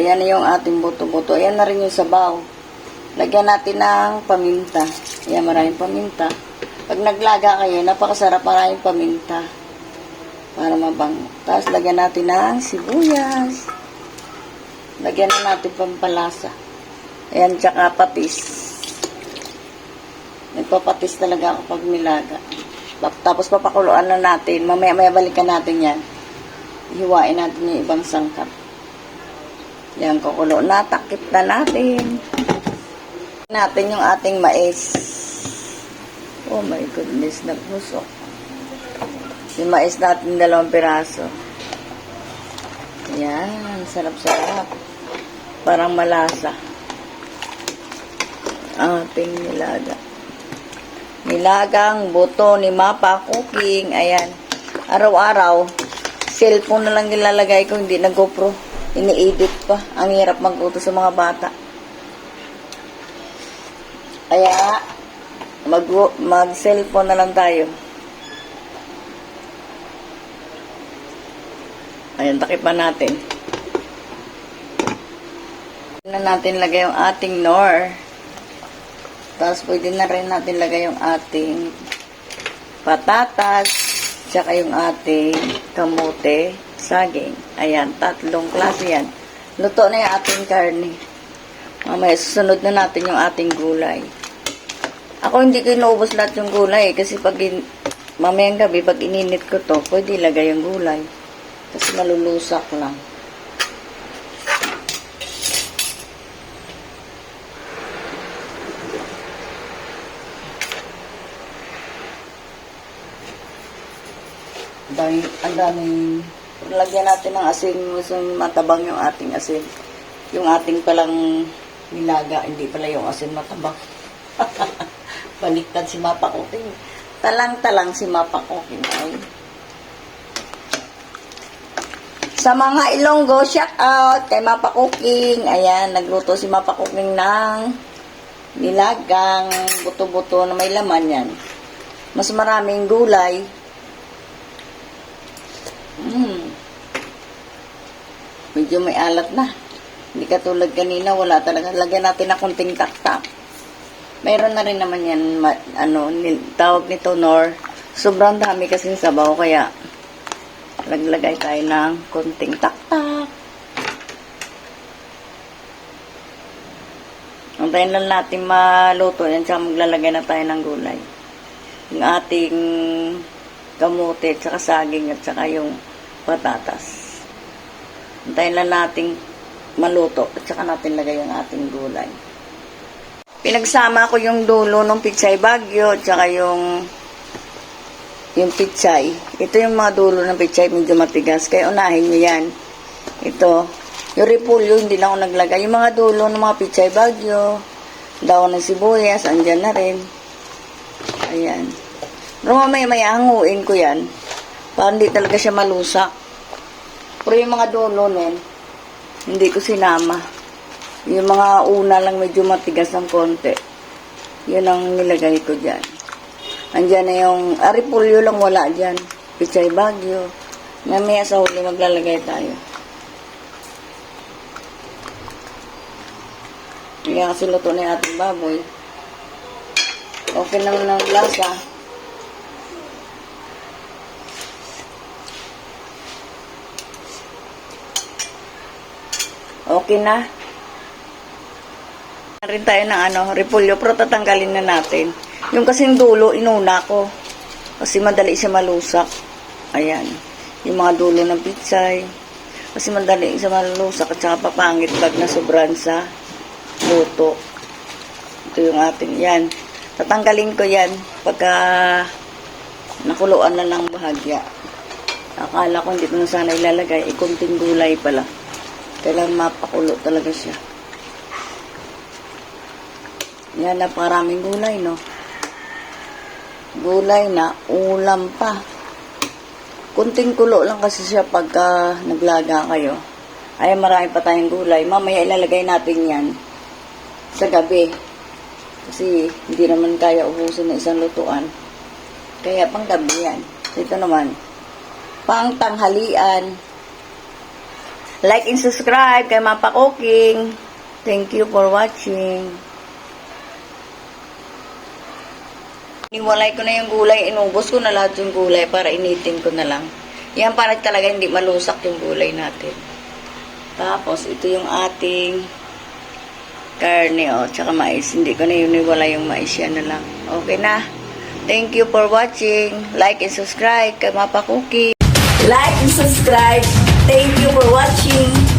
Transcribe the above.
ayan na yung ating buto-buto. Ayan na rin yung sabaw. Lagyan natin ng paminta. Ayan, maraming paminta. Pag naglaga kayo, napakasarap, maraming paminta. Para mabango. Tapos, lagyan natin ng sibuyas. Lagyan na natin pampalasa. Ayan, tsaka patis. Nagpapatis talaga ako pag nilaga. Tapos, papakuluan na natin. Mamaya balikan natin yan. Hiwain natin yung ibang sangkap. Yan, kukulo na. Takip na natin. Natin yung ating mais. Oh my goodness, nagmusok. Yung mais natin 2 piraso. Yan, sarap-sarap. Parang malasa. Ating nilaga. Nilagang buto ni Mapa Cooking. Ayan. Araw-araw, cellphone na lang nilalagay ko, hindi na GoPro. Ini-edit pa. Ang hirap mag-uto sa mga bata. Kaya, mag-cellphone na lang tayo. Ayan, takipan natin. Na natin lagay yung ating nor. Tapos, pwede na rin natin lagay yung ating patatas, tsaka yung ating kamote, saging. Ayan, 3 klase yan. Luto na yung ating karne. Mamaya, susunod na natin yung ating gulay. Ako hindi ko inuubos lahat yung gulay kasi pag mamayang gabi, pag ininit ko to, pwede ilagay yung gulay. Kasi malulusak lang. Ang daming lagyan natin ng asin. Gusto matabang yung ating asin. Yung ating palang nilaga, hindi pala yung asin matabang. Baliktad si Mapa Cooking. Talang-talang si Mapa Cooking. Ay. Sa mga Ilonggo, shout out kay Mapa Cooking. Ayan, nagluto si Mapa Cooking ng nilagang buto-buto na may laman yan. Mas maraming gulay. Medyo may alat na. Hindi katulad kanina, wala talaga. Lagyan natin na kunting taktak. Mayroon na rin naman yan, tawag nito nor. Sobrang dami kasing sabaw, kaya naglagay tayo ng konting taktak. Antayin lang natin maluto yan, tsaka maglalagay na tayo ng gulay. Yung ating kamote, tsaka saging, at tsaka yung patatas. Antayin lang natin maluto, at tsaka natin lagay yung ating gulay. Pinagsama ko yung dulo ng pichay bagyo, tsaka yung pichay. Ito yung mga dulo ng pichay, medyo matigas. Kaya unahin nyo yan. Ito. Yung repulyo, hindi na ako naglagay. Yung mga dulo ng mga pichay bagyo, daon ng sibuyas, andyan na rin. Ayan. Pero mamaya hanguin ko yan. Para hindi talaga siya malusak. Pero yung mga dulo nin, hindi ko sinama. Yung mga una lang medyo matigas ng konti. Yun ang nilagay ko dyan. Andyan na yung repulyo lang wala dyan. Pichay bagyo. Mamaya sa huli maglalagay tayo. Kaya kasi luto na yung ating baboy. Okay naman ang lasa. Okay na. Rin tayo ng repolyo, pero tatanggalin na natin. Yung kasing dulo, inuna ko. Kasi madali siya malusak. Ayan. Yung mga dulo ng pitsay. Kasi madali siya malusak at saka papangit pag nasubran sa luto. Ito yung ating yan. Tatanggalin ko yan pagka nakuluan na ng bahagya. Akala ko hindi ko na sana ilalagay. Kunting gulay pala. Kailangan mapakulo talaga siya. Yan, napakaraming gulay, no? Gulay na ulam pa. Kunting kulo lang kasi siya pagka naglaga kayo. Ay, marami pa tayong gulay. Mamaya ilalagay natin yan sa gabi. Kasi hindi naman kaya ubusin ng isang lutuan. Kaya pang gabi yan. Ito naman, pang tanghalian. Like and subscribe kay Mapa Cooking. Thank you for watching. Iniwalay ko na yung gulay. Inubos ko na lahat yung gulay para initin ko na lang. Yan para talaga hindi malusak yung gulay natin. Tapos, ito yung ating karne, tsaka mais. Hindi ko na iniwalay yung mais. Yan na lang. Okay na. Thank you for watching. Like and subscribe kay Mapa Cooking. Like and subscribe. Thank you for watching.